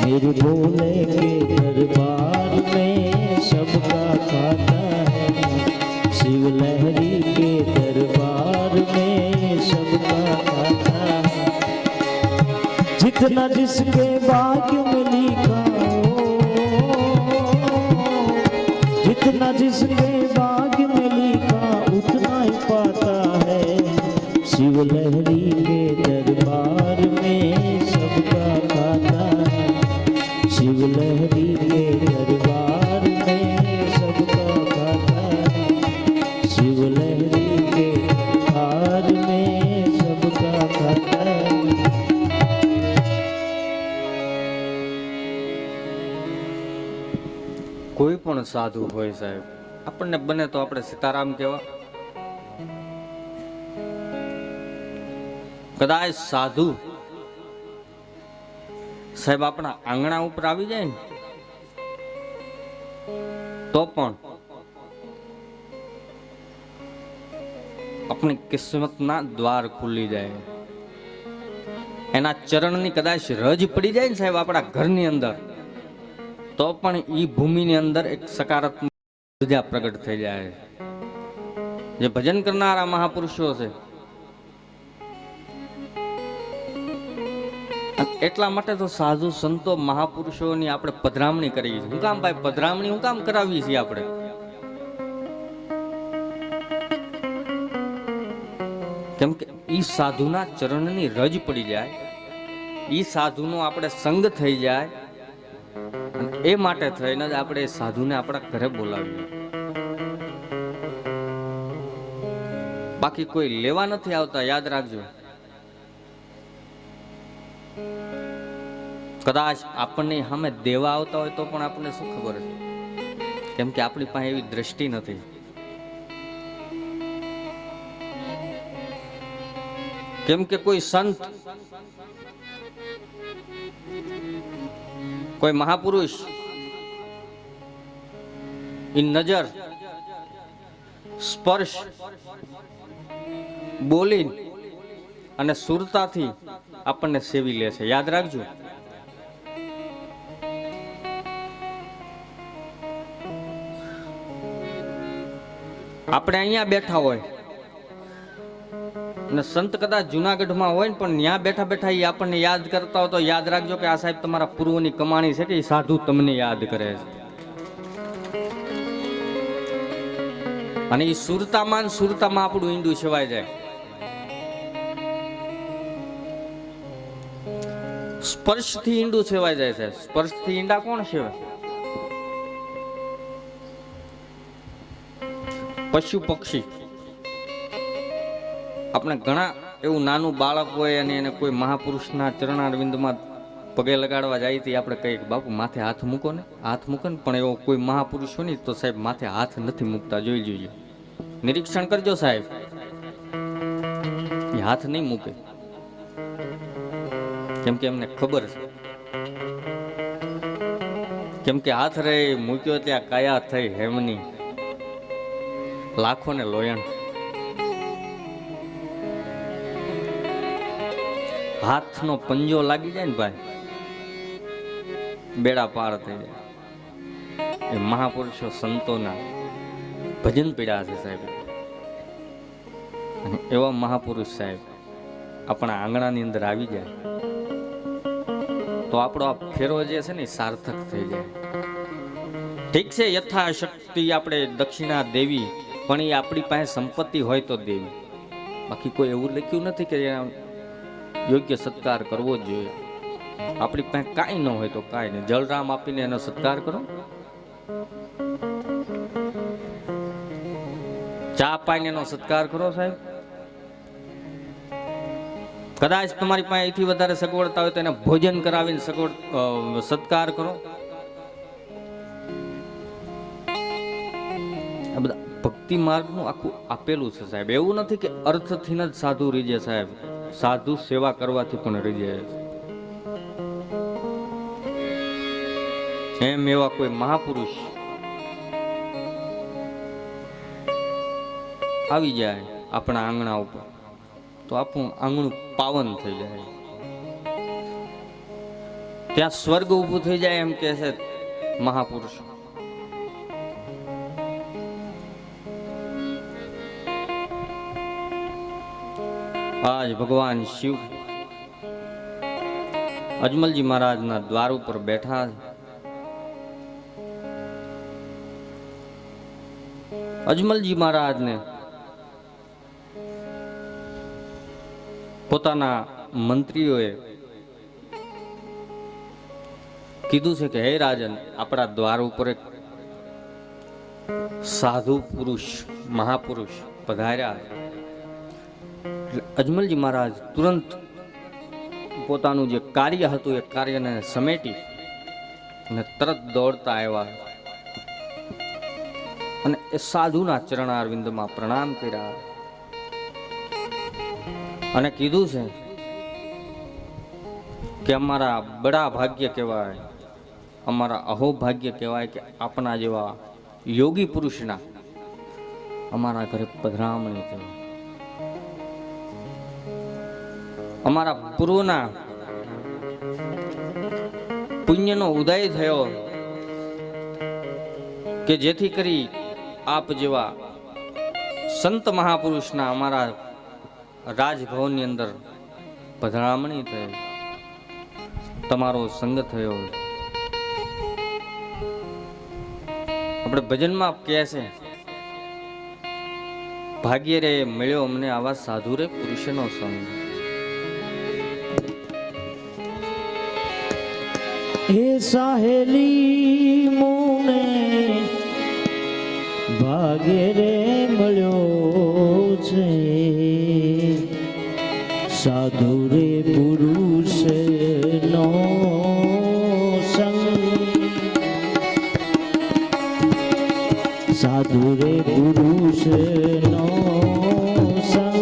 मेरे भोले के दरबार में सबका खाता है, शिव लहरी के दरबार में सबका खाता है। जितना जिसके भाग्य में लिखा हो, जितना जिसके भाग्य में लिखा उतना ही पाता है। शिव लहरी के दरबार में सबका खाता है, शिव लहरी के दरबार में सबका खाता है, शिव लहरी के दरबार में सबका खाता है। કોઈ પણ સાધુ હોય સાહેબ, આપણને બને તો આપણે સીતારામ કહેવા. કદાચ સાધુ સાહેબ આપણા આંગણા ઉપર આવી જાય ને તો પણ આપણી કિસ્મતના દ્વાર ખુલી જાય. એના ચરણની કદાચ રજ પડી જાય ને સાહેબ આપણા ઘરની અંદર, તો પણ ઈ ભૂમિની અંદર એક સકારાત્મક ઉર્જા પ્રગટ થઈ જાય. જે ભજન કરનારા મહાપુરુષો છે, એટલા માટે તો સાધુ સંતો મહાપુરુષોની આપણે પધરામણી કરીએ છીએ. શું કામ ભાઈ પધરામણી શું કામ કરાવીએ છીએ આપણે? કેમ કે ઈ સાધુના ચરણની રજ પડી જાય, ઈ સાધુનો આપણે સંગ થઈ જાય, એ માટે થઈને જ આપણે સાધુને આપણા ઘરે બોલાવીએ. બાકી કોઈ લેવા નથી આવતા, યાદ રાખજો. કદાચ આપણને સામે દેવા આવતા હોય તો પણ આપણને શું ખબર છે? કેમ કે આપણી પાસે એવી દ્રષ્ટિ નથી. કેમ કે કોઈ સંત, કોઈ મહાપુરુષ ઈ નજર, સ્પર્શ, બોલી અને સુરતાથી આપણને સેવી લે છે. યાદ રાખજો. આપણે અહીંયા બેઠા હોય અને સંત કદાચ જુનાગઢમાં હોય ને પણ ત્યાં બેઠા બેઠા એ આપણને યાદ કરતા હોય તો યાદ રાખજો કે આ સાહેબ તમારા પૂર્વની કમાણી છે કે એ સાધુ તમને યાદ કરે છે. અને એ સુરતામાં આપણું ઈંડું છવાઈ જાય. સ્પર્શથી ઈંડું છવાઈ જાય છે. સ્પર્શથી ઈંડા કોણ છેવાય? પશુ પક્ષી. આપણે ઘણા એવું નાનું બાળક હોય અને એને કોઈ મહાપુરુષના ચરણારવિંદમાં પગે લગાડવા જાય તે આપણે કહીએ કે બાપુ માથે હાથ મૂકો ને, હાથ મૂકો ને, પણ એવો કોઈ મહાપુરુષ હોય ને તો સાહેબ માથે હાથ નથી મૂકતા. જોઈ જોજો, નિરીક્ષણ કરજો સાહેબ, એ હાથ નહીં મૂકે. કેમ કે એમને ખબર છે, કેમ કે હાથ રે મૂક્યો ત્યાં કાયા થઈ હેમની, લાખો ને લોયણ. હાથનો પંજો લાગી જાય ને ભાઈ, બેડા પાર થઈ જાય. એ મહાપુરુષો સંતોના ભજન પીડા છે સાહેબ. અને એવા મહાપુરુષ સાહેબ આપણા આંગણાની અંદર આવી જાય તો આપણો આ ફેરો જે છે ને સાર્થક થઈ જાય. ઠીક છે, યથાશક્તિ આપણે દક્ષિણા દેવી, પણ એ આપણી પાસે સંપત્તિ હોય તો દેવી. બાકી કોઈ એવું લખ્યું નથી કે યોગ્ય સત્કાર કરવો જ જોઈએ. આપણી પાસે કાંઈ ન હોય તો કાંઈ નહીં, જળરામ આપીને એનો સત્કાર કરો, ચા પાઈને એનો સત્કાર કરો સાહેબ. કદાચ તમારી પાસે એથી વધારે સગવડતા હોય તો એને ભોજન કરાવીને સત્કાર કરો. આ બધા ભક્તિ માર્ગનું આખું આપેલું છે સાહેબ. એવું નથી કે અર્થથી જ સાધુ રીજે સાહેબ, સાધુ સેવા કરવાથી પણ રીજે. એમ એવા કોઈ મહાપુરુષ આવી જાય આપણા આંગણા ઉપર તો આપણું આંગણું પાવન થઈ જાય. ત્યાં સ્વર્ગ ઊભું થઈ જાય એમ કે છે મહાપુરુષ. આજ ભગવાન શિવ અજમલજી મહારાજના દ્વાર ઉપર બેઠા. અજમલજી મહારાજને પોતાના મંત્રીઓએ કીધું છે કે હે રાજન, આપણા દ્વાર ઉપર એક સાધુ પુરુષ મહાપુરુષ પધાર્યા. અજમલજી મહારાજ તુરંત પોતાનું જે કાર્ય હતું એ કાર્યને સમેટી અને તરત દોડતા આવ્યા અને એ સાધુના ચરણારવિંદમાં પ્રણામ કર્યા અને કીધું છે કે અમારા બડા ભાગ્ય કહેવાય, અમારા અહોભાગ્ય કહેવાય કે આપણા જેવા યોગી પુરુષના અમારા ઘરે પધરામણી થઈ. અમારા પૂર્વના પુણ્યનો ઉદય થયો કે જેથી કરી આપ જેવા સંત મહાપુરુષના અમારા રાજભવનની અંદર પધરામણી થઈ, તમારો સંગ થયો. આપણે ભજનમાં કહે છે ભાગ્ય રે મળ્યો અમને આવા સાધુ રે પુરુષનો સંગ. એ સાહેલી મુને ભાગ્ય રે મળ્યો છે સાધુ રે પુરુષ નો સંગ, સાધુ રે પુરુષ નો સંગ.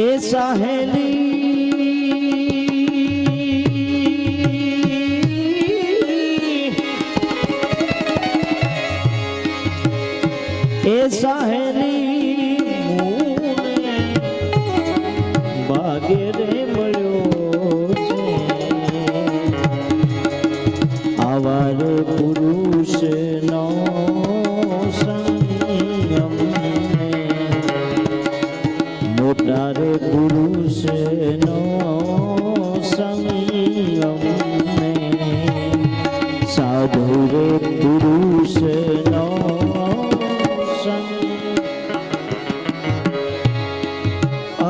એ સાહેલી એ સાહેલી મુને ભાગ્ય રે મળ્યો છે આવા રે પુરુષ નો સંગમ, મોટા રે પુરુષ નો સંગમ, સાધુ રે પુરુષ નો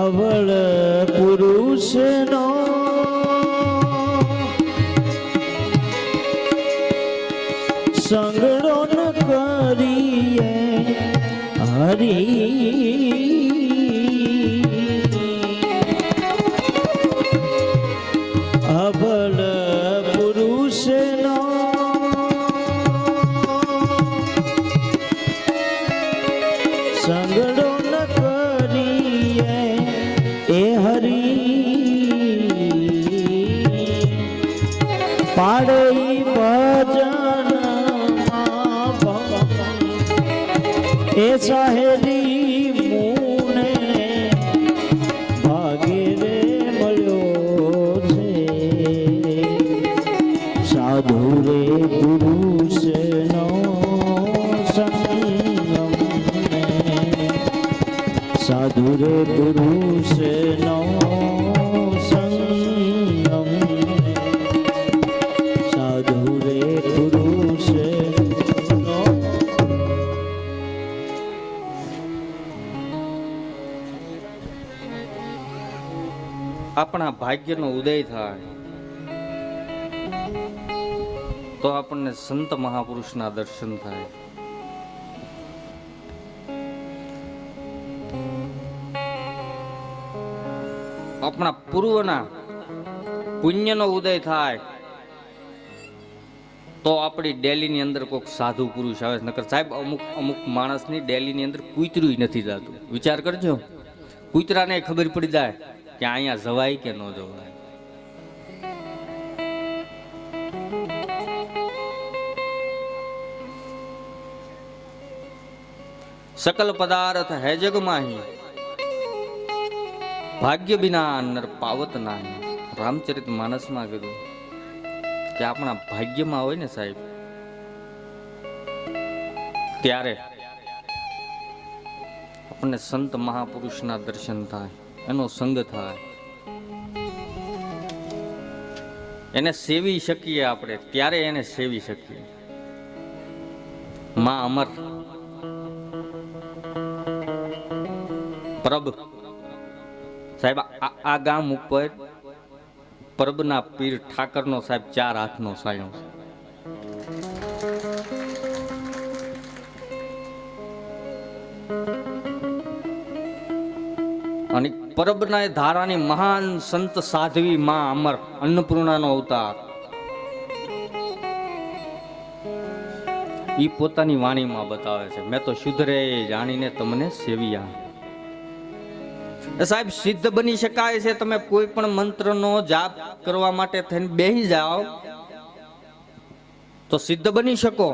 અવળ પુરુષનો સંગડો ન કરીએ હરી. પાડે ઈ ભજન એ સાહેરી મુને ભાગે રે મળ્યો છે સાધુ રે પુરુષનો સંગમ સાધુ રે પુરુષનો સંગમ સાધુ રે પુરુષનો આપણા ભાગ્યનો ઉદય થાય તો આપણને સંત મહાપુરુષના દર્શન થાય. આપણા પૂર્વના પુણ્યનો ઉદય થાય તો આપણી ડેલીની અંદર કોઈક સાધુ પુરુષ આવે. નકર સાહેબ અમુક માણસની ડેલીની અંદર કૂતરું નથી જતું. વિચાર કરજો, કૂતરાને ખબર પડી જાય કે અહીંયા જવાય કે ન જવાય. સકલ પદાર્થ હે જગ માહી ભાગ્ય બિના નર પાવત નાહી. રામચરિત માનસમાં કીધું કે આપણા ભાગ્યમાં હોય ને સાહેબ ત્યારે આપણને સંત મહાપુરુષના દર્શન થાય, એનો સંગ થાય, એને સેવી શકીએ આપણે, ત્યારે એને સેવી શકીએ. માં અમર પ્રભ સાહેબ આ ગામ ઉપર પરબના પીર ઠાકરનો સાહેબ 4 હાથનો સાયો છે. અને પરબના ધારાની મહાન સંત સાધ્વી માં અમર અન્નપૂર્ણાનો અવતાર ઈ પોતાની વાણીમાં બતાવે છે, મેં તો શુદ્ધ રે જાણીને તમને સેવ્યા. સાહેબ સિદ્ધ બની શકાય છે. તમે કોઈ પણ મંત્રનો જાપ કરવા માટે થઈને બેસી જાઓ તો સિદ્ધ બની શકો.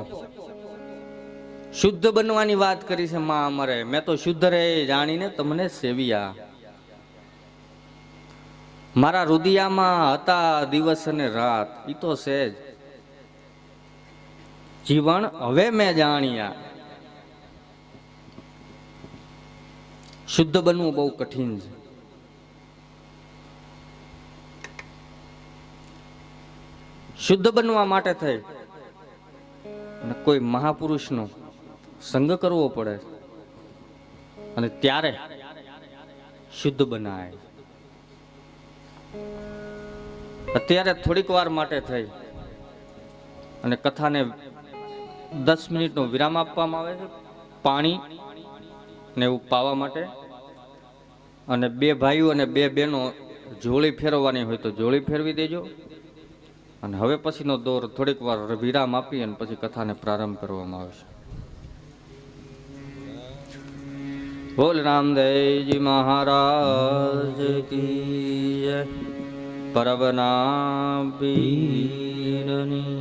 શુદ્ધ બનવાની વાત કરી છે માં અમરે, મેં તો શુદ્ધ રે જાણીને તમને સેવ્યા. મારા રુદિયામાં હતા દિવસ અને રાત, ઈ તો છે જ જીવન હવે મેં જાણ્યા. શુદ્ધ બનવું બહુ કઠિન છે. શુદ્ધ બનવા માટે થઈ અને કોઈ મહાપુરુષનો સંગ કરવો પડે અને ત્યારે શુદ્ધ બનાય. અત્યારે થોડીક વાર માટે થઈ અને કથાને 10 મિનિટનો વિરામ આપવામાં આવે છે, પાણી ને એવું પાવા માટે. અને 2 ભાઈઓ અને 2 બહેનો જોડી ફેરવવાની હોય તો જોડી ફેરવી દેજો. અને હવે પછીનો દોર થોડીક વાર વિરામ આપી અને પછી કથાને પ્રારંભ કરવામાં આવશે. બોલ રામદેવજી મહારાજ કી જય. પરબના પીરની